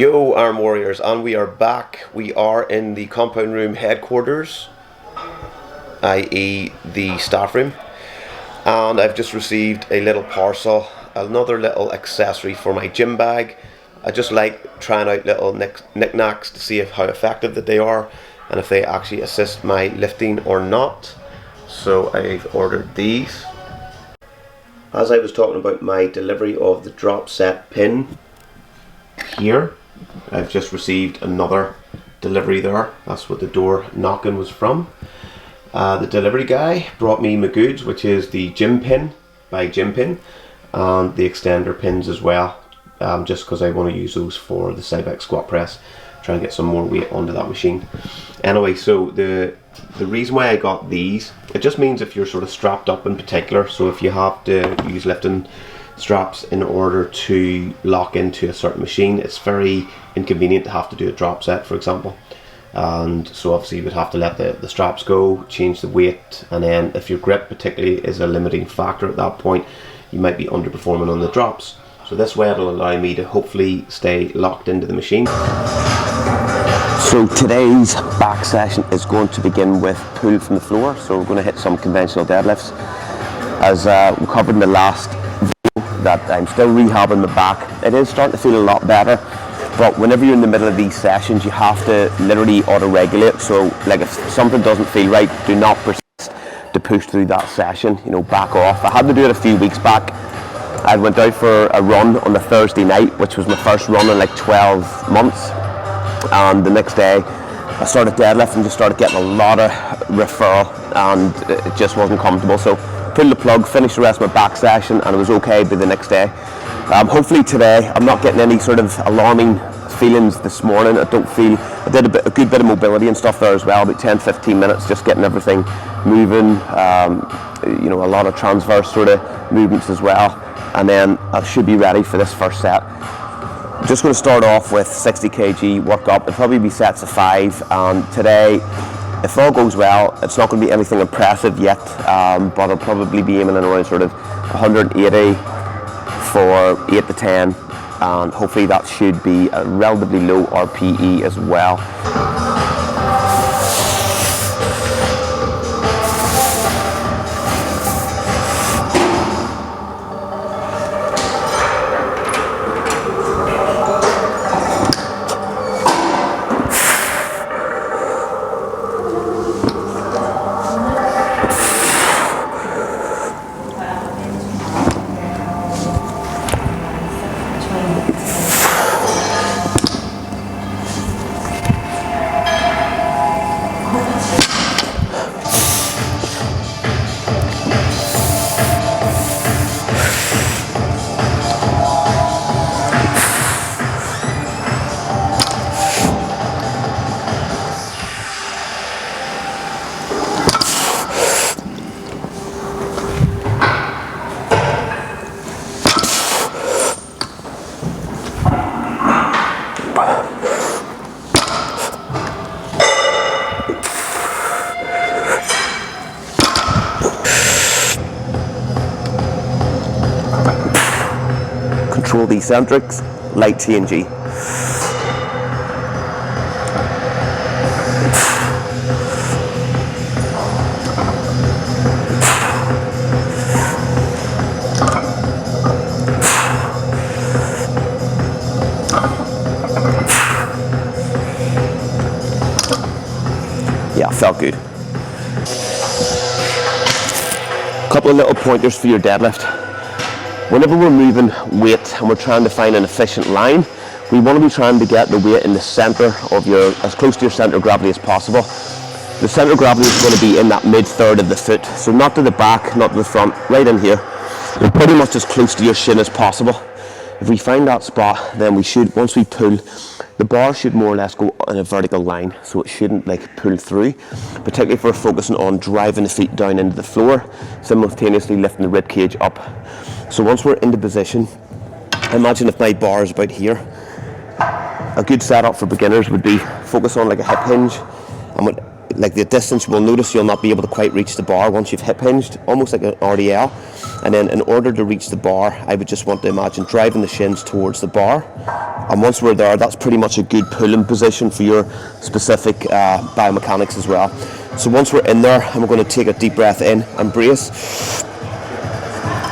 Yo, Arm Warriors, and we are back. We are in the compound room headquarters, i.e. the staff room, and I've just received a little parcel, another little accessory for my gym bag. I just like trying out little knickknacks to see how effective that they are and if they actually assist my lifting or not. So I've ordered these. As I was talking about my delivery of the drop set pin here, I've just received another delivery there. That's what the door knocking was from. The delivery guy brought me my goods, which is the gym pin by Gym Pin and the extender pins as well, just because I want to use those for the side back squat press, try and get some more weight onto that machine. Anyway, so the reason why I got these, it just means if you're sort of strapped up in particular, so if you have to use lifting straps in order to lock into a certain machine, it's very inconvenient to have to do a drop set, for example, and so obviously you would have to let the straps go, change the weight, and then if your grip particularly is a limiting factor at that point, you might be underperforming on the drops. So this way it'll allow me to hopefully stay locked into the machine. So today's back session is going to begin with pull from the floor, so we're going to hit some conventional deadlifts. As we covered in the last that I'm still rehabbing my back. It is starting to feel a lot better, but whenever you're in the middle of these sessions, you have to literally auto-regulate. So like if something doesn't feel right, do not persist to push through that session, you know, back off. I had to do it a few weeks back. I went out for a run on the Thursday night, which was my first run in like 12 months, and the next day I started deadlifting, just started getting a lot of referral, and it just wasn't comfortable. So pulled the plug, finished the rest of my back session, and it was okay by the next day. Hopefully today I'm not getting any sort of alarming feelings this morning. I did a good bit of mobility and stuff there as well, about 10-15 minutes, just getting everything moving, you know, a lot of transverse sort of movements as well, and then I should be ready for this first set. I'm just going to start off with 60 kg workup. It'll probably be sets of 5, and today, if all goes well, it's not going to be anything impressive yet, but I'll probably be aiming in around sort of 180 for 8 to 10, and hopefully that should be a relatively low RPE as well. Control the eccentrics, light TNG. Yeah, felt good. Couple of little pointers for your deadlift. Whenever we're moving weight and we're trying to find an efficient line, we want to be trying to get the weight in the center of as close to your center of gravity as possible. The center of gravity is going to be in that mid-third of the foot, so not to the back, not to the front, right in here. We're pretty much as close to your shin as possible. If we find that spot, then we should, once we pull, the bar should more or less go in a vertical line, so it shouldn't like pull through, particularly if we're focusing on driving the feet down into the floor, simultaneously lifting the rib cage up. So once we're into position, imagine if my bar is about here. A good setup for beginners would be focus on like a hip hinge, and like the distance, you will notice you'll not be able to quite reach the bar once you've hip hinged, almost like an RDL. And then in order to reach the bar, I would just want to imagine driving the shins towards the bar. And once we're there, that's pretty much a good pulling position for your specific biomechanics as well. So once we're in there, I'm going to take a deep breath in and brace.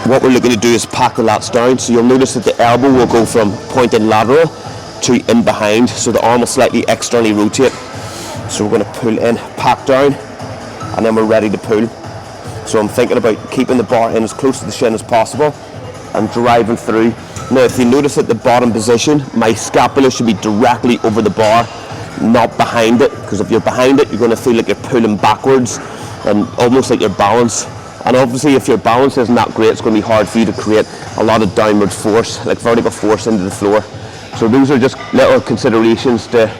What we're looking to do is pack the lats down. So you'll notice that the elbow will go from pointing lateral to in behind. So the arm will slightly externally rotate. So we're going to pull in, pack down, and then we're ready to pull. So I'm thinking about keeping the bar in as close to the shin as possible and driving through. Now if you notice at the bottom position, my scapula should be directly over the bar, not behind it, because if you're behind it, you're going to feel like you're pulling backwards and almost like your balance. And obviously if your balance isn't that great, it's going to be hard for you to create a lot of downward force, like vertical force into the floor. So those are just little considerations to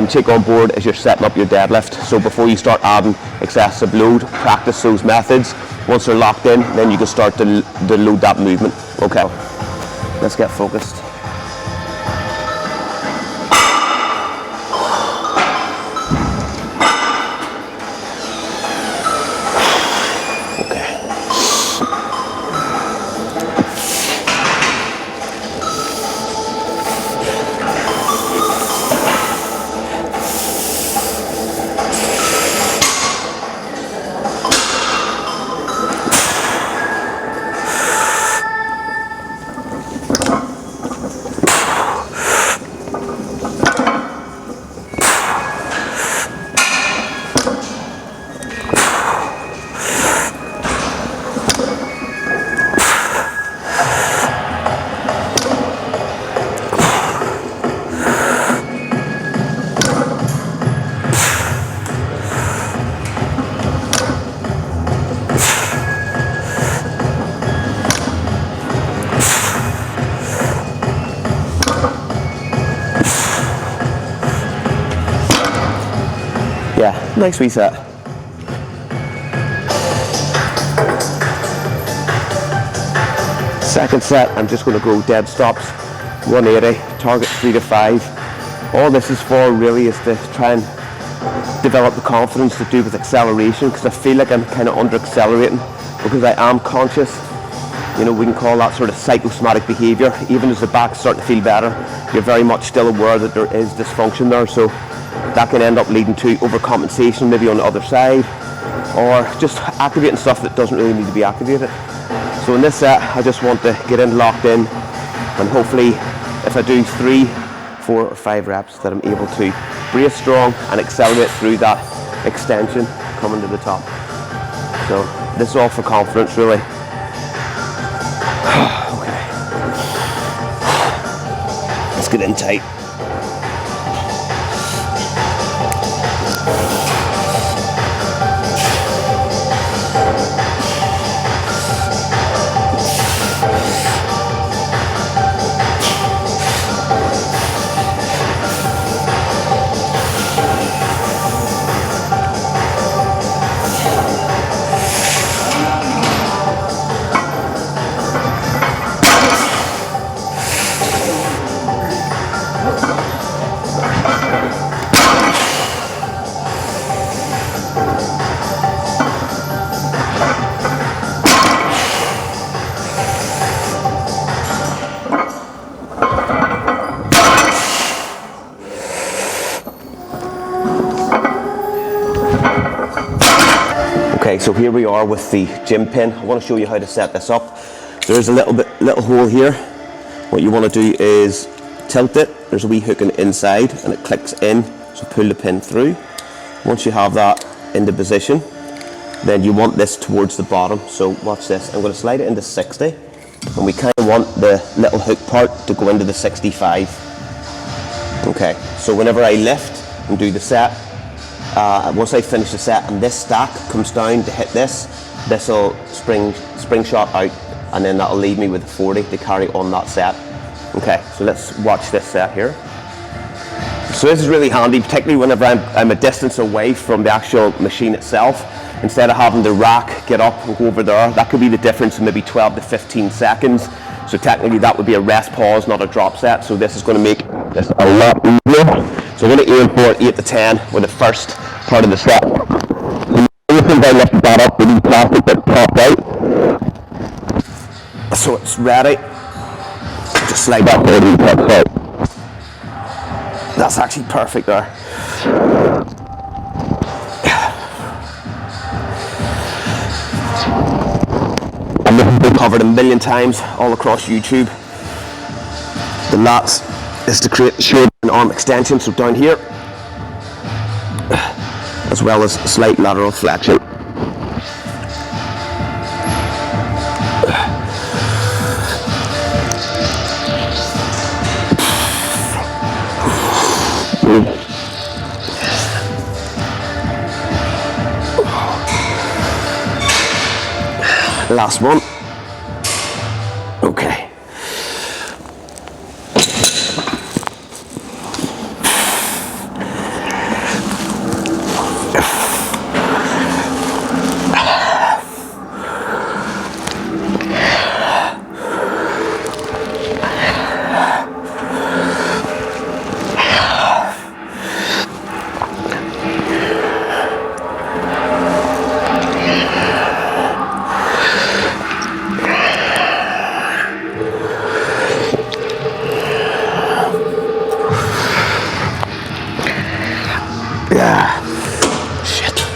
take on board as you're setting up your deadlift. So before you start adding excessive load, practice those methods. Once they're locked in, then you can start to load that movement. Okay, let's get focused. Yeah, nice reset. Second set, I'm just going to go dead stops, 180, target 3 to 5. All this is for really is to try and develop the confidence to do with acceleration, because I feel like I'm kind of under accelerating because I am conscious. You know, we can call that sort of psychosomatic behaviour. Even as the back's starting to feel better, you're very much still aware that there is dysfunction there. So that can end up leading to overcompensation maybe on the other side, or just activating stuff that doesn't really need to be activated. So in this set, I just want to get in locked in, and hopefully if I do 3, 4 or 5 reps that I'm able to brace strong and accelerate through that extension coming to the top. So this is all for confidence really. Okay. Let's get in tight. Okay, so here we are with the gym pin. I want to show you how to set this up. There's a little hole here. What you want to do is tilt it. There's a wee hook on the inside and it clicks in, so pull the pin through. Once you have that into position, then you want this towards the bottom. So watch this. I'm going to slide it into 60, and we kind of want the little hook part to go into the 65. Okay, so whenever I lift and do the set, once I finish the set and this stack comes down to hit this will spring shot out, and then that'll leave me with a 40 to carry on that set. Okay, so let's watch this set here. So this is really handy, particularly whenever I'm a distance away from the actual machine itself. Instead of having the rack get up and go over there, that could be the difference in maybe 12 to 15 seconds. So technically that would be a rest pause, not a drop set. So this is going to make this a lot easier. So I'm going to aim for 8 to 10 with the first part of the set. So I lifted that up with the plastic that popped out. So it's ready. Just slide that body top out. That's actually perfect there. And this has been covered a million times all across YouTube. The lats is to create shoulder and arm extension, so down here, as well as slight lateral flexion. Last one. Okay.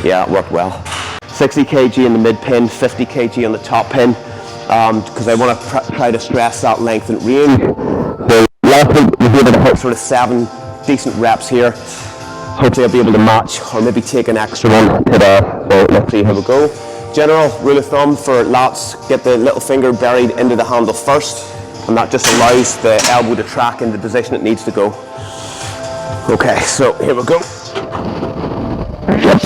Yeah, it worked well. 60 kg in the mid pin, 50 kg on the top pin, because I want to try to stress that length and range. So last week we were able to hit sort of 7 decent reps here. Hopefully I'll be able to match or maybe take an extra one today. So let's see how we go. General rule of thumb for lats, get the little finger buried into the handle first, and that just allows the elbow to track in the position it needs to go. Okay, so here we go. Yep.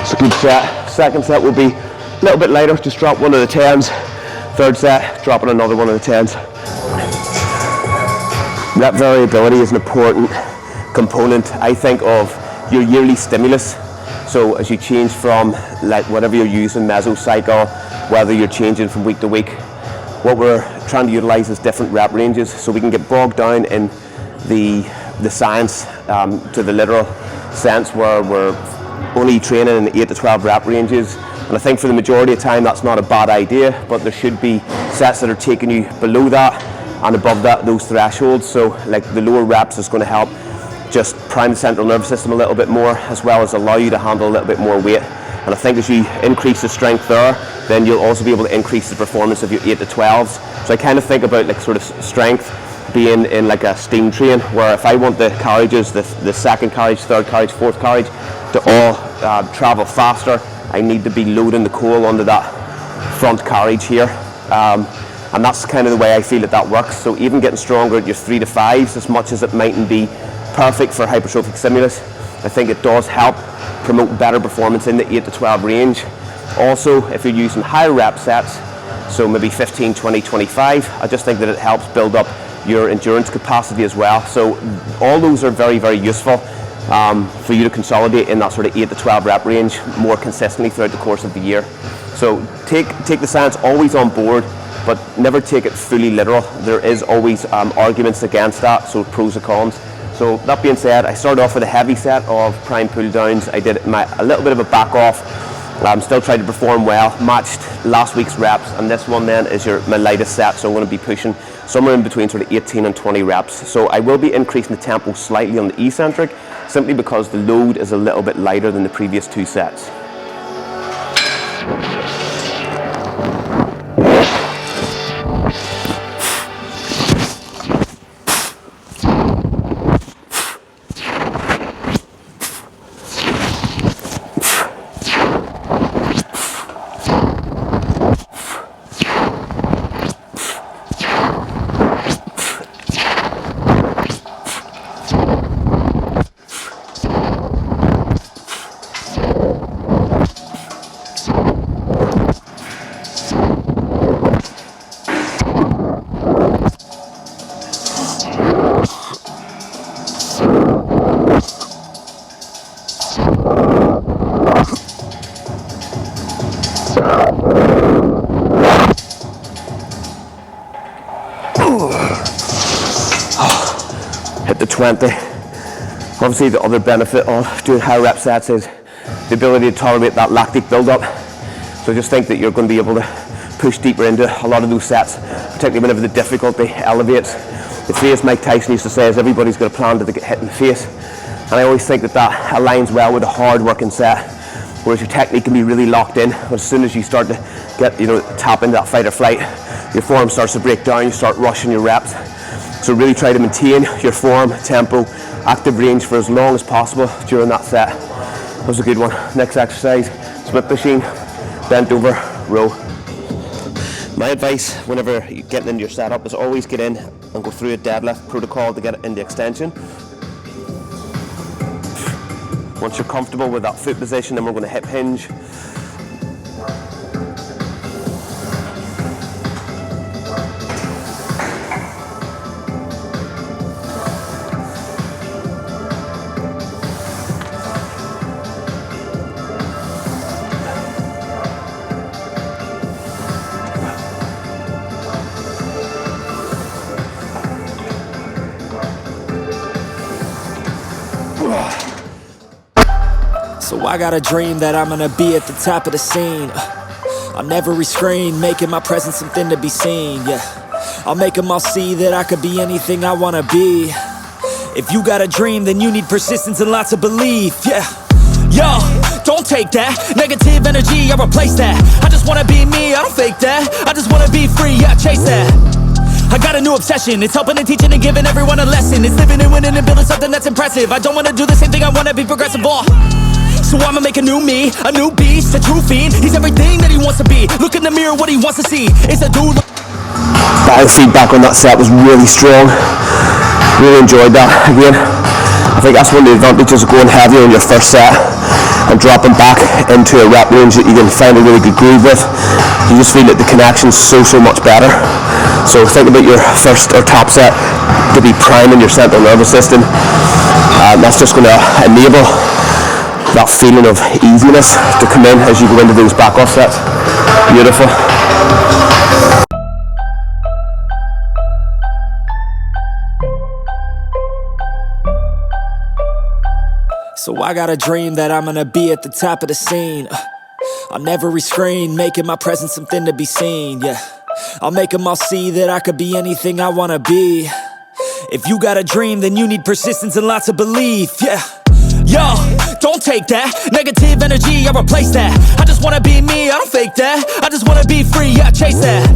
It's a good set. Second set will be a little bit lighter, just drop one of the 10s. Third set, dropping another one of the 10s. Rep variability is an important component, I think, of your yearly stimulus. So as you change from like whatever you're using, mesocycle, whether you're changing from week to week, what we're trying to utilize is different rep ranges, so we can get bogged down in the science to the literal sense where we're only training in 8 to 12 rep ranges. And I think for the majority of the time that's not a bad idea, but there should be sets that are taking you below that and above that, those thresholds. So like the lower reps is going to help just prime the central nervous system a little bit more, as well as allow you to handle a little bit more weight. And I think as you increase the strength there, then you'll also be able to increase the performance of your 8 to 12s. So I kind of think about like sort of strength being in like a steam train, where if I want the carriages, the second carriage, third carriage, fourth carriage to all travel faster, I need to be loading the coal onto that front carriage here. And that's kind of the way I feel that works. So even getting stronger at your 3 to 5s, as much as it mightn't be perfect for hypertrophic stimulus, I think it does help promote better performance in the 8 to 12 range. Also, if you're using higher rep sets, so maybe 15, 20, 25, I just think that it helps build up your endurance capacity as well. So all those are very, very useful for you to consolidate in that sort of 8 to 12 rep range more consistently throughout the course of the year. So take the science always on board, but never take it fully literal. There is always arguments against that, so pros and cons. So that being said, I started off with a heavy set of prime pull downs. I did a little bit of a back off. Still tried to perform well, matched last week's reps, and this one then is my lightest set, so I'm going to be pushing somewhere in between sort of 18 and 20 reps. So I will be increasing the tempo slightly on the eccentric, simply because the load is a little bit lighter than the previous 2 sets. hit the 20. Obviously the other benefit of doing high rep sets is the ability to tolerate that lactic build-up. So I just think that you're going to be able to push deeper into a lot of those sets, particularly whenever the difficulty elevates. The phrase Mike Tyson used to say is everybody's got a plan to get hit in the face. And I always think that aligns well with a hard working set, whereas your technique can be really locked in. As soon as you start to get, tap into that fight or flight, your form starts to break down, you start rushing your reps. So really try to maintain your form, tempo, active range for as long as possible during that set. That was a good one. Next exercise, Smith machine, bent over row. My advice whenever you're getting into your setup is always get in and go through a deadlift protocol to get it into extension. Once you're comfortable with that foot position, then we're going to hip hinge. So I got a dream that I'm gonna be at the top of the scene. On every screen, making my presence something to be seen, yeah. I'll make them all see that I could be anything I wanna be. If you got a dream, then you need persistence and lots of belief, yeah. Yo, don't take that negative energy, I replace that. I just wanna be me, I don't fake that. I just wanna be free, yeah, chase that. I got a new obsession, it's helping and teaching and giving everyone a lesson. It's living and winning and building something that's impressive. I don't wanna do the same thing, I wanna be progressive, So I'ma make a new me, a new beast, a true fiend. He's everything that he wants to be. Look in the mirror, what he wants to see. It's a dude. That feedback on that set was really strong. Really enjoyed that. Again, I think that's one of the advantages of going heavier in your first set and dropping back into a rep range that you can find a really good groove with. You just feel that the connection's so much better. So think about your first or top set to be priming your central nervous system. That's just going to enable that feeling of easiness to come in as you go into those back off sets. Beautiful. So I got a dream that I'm gonna be at the top of the scene. On every screen, making my presence something to be seen, yeah. I'll make them all see that I could be anything I wanna be. If you got a dream, then you need persistence and lots of belief, yeah. Yo, don't take that negative energy, I replace that. I just wanna be me, I don't fake that. I just wanna be free, yeah, chase that.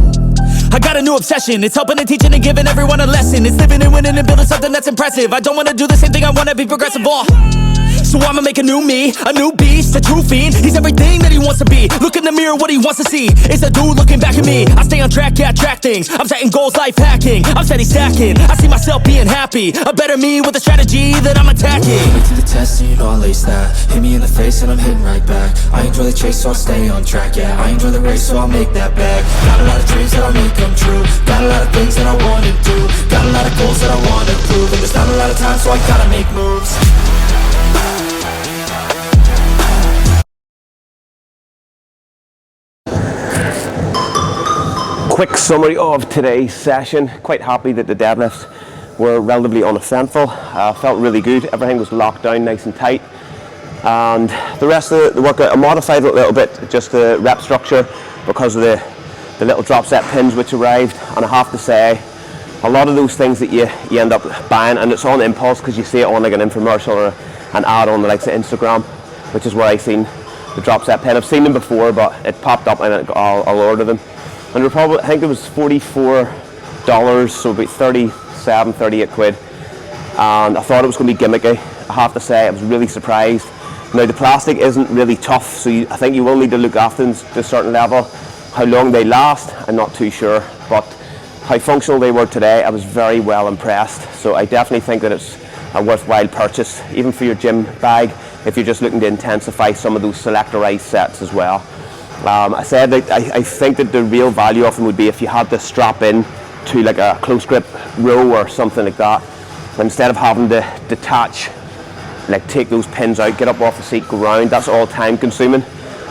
I got a new obsession, it's helping and teaching and giving everyone a lesson. It's living and winning and building something that's impressive. I don't wanna do the same thing, I wanna be progressive, So I'ma make a new me, a new beast, a true fiend. He's everything that he wants to be. Look in the mirror, what he wants to see. It's a dude looking back at me. I stay on track, yeah, track things. I'm setting goals, life hacking. I'm steady stacking. I see myself being happy. A better me with a strategy that I'm attacking. Wait to the test and you know I'll ace that. Hit me in the face and I'm hitting right back. I enjoy the chase so I'll stay on track, yeah. I enjoy the race so I'll make that bag. Got a lot of dreams that I'll make come true. Got a lot of things that I wanna do. Got a lot of goals that I wanna prove. And there's not a lot of time so I gotta make moves. Quick summary of today's session. Quite happy that the deadlifts were relatively uneventful. Felt really good. Everything was locked down nice and tight. And the rest of the workout I modified a little bit, just the rep structure because of the little drop set pins which arrived. And I have to say, a lot of those things that you end up buying, and it's on impulse because you see it on like an infomercial or an ad on the likes of Instagram, which is where I seen the drop set pin. I've seen them before, but it popped up and I'll order them. And I think it was $44, so about 37, 38 quid. And I thought it was going to be gimmicky. I have to say, I was really surprised. Now the plastic isn't really tough, so I think you will need to look after them to a certain level. How long they last, I'm not too sure. But how functional they were today, I was very well impressed. So I definitely think that it's a worthwhile purchase, even for your gym bag, if you're just looking to intensify some of those selectorized sets as well. I said that I think that the real value of them would be if you had to strap in to like a close grip row or something like that. Instead of having to detach, like take those pins out, get up off the seat, go round, that's all time consuming.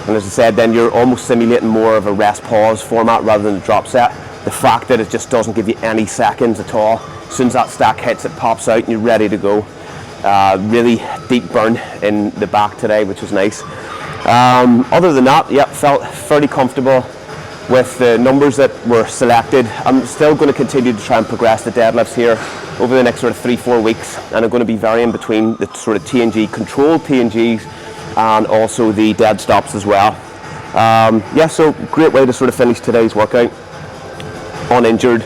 And as I said, then you're almost simulating more of a rest pause format rather than a drop set. the fact that it just doesn't give you any seconds at all. As soon as that stack hits, it pops out and you're ready to go. Really deep burn in the back today, which was nice. Other than that, yeah, felt fairly comfortable with the numbers that were selected. I'm still going to continue to try and progress the deadlifts here over the next sort of 3-4 weeks, and I'm going to be varying between the sort of T&G, controlled T&Gs, and also the dead stops as well. Yeah, so great way to sort of finish today's workout uninjured,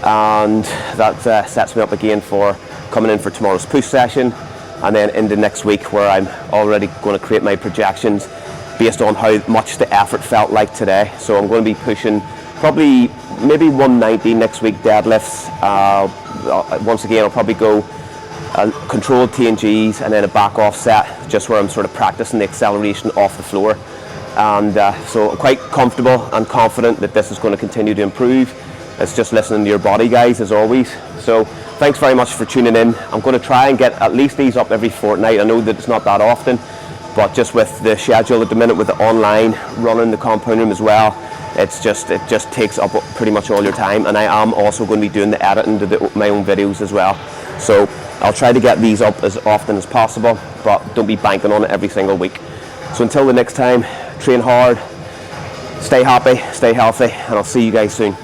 and that sets me up again for coming in for tomorrow's push session, and then into next week where I'm already going to create my projections based on how much the effort felt like today. So I'm going to be pushing probably maybe 190 next week deadlifts. Once again, I'll probably go controlled T&Gs and then a back offset, just where I'm sort of practicing the acceleration off the floor. And so I'm quite comfortable and confident that this is going to continue to improve. It's just listening to your body, guys, as always. So thanks very much for tuning in. I'm going to try and get at least these up every fortnight. I know that it's not that often, but just with the schedule at the minute, with the online running the compound room as well, it just takes up pretty much all your time. And I am also going to be doing the editing to my own videos as well. So I'll try to get these up as often as possible, but don't be banking on it every single week. So until the next time, train hard, stay happy, stay healthy, and I'll see you guys soon.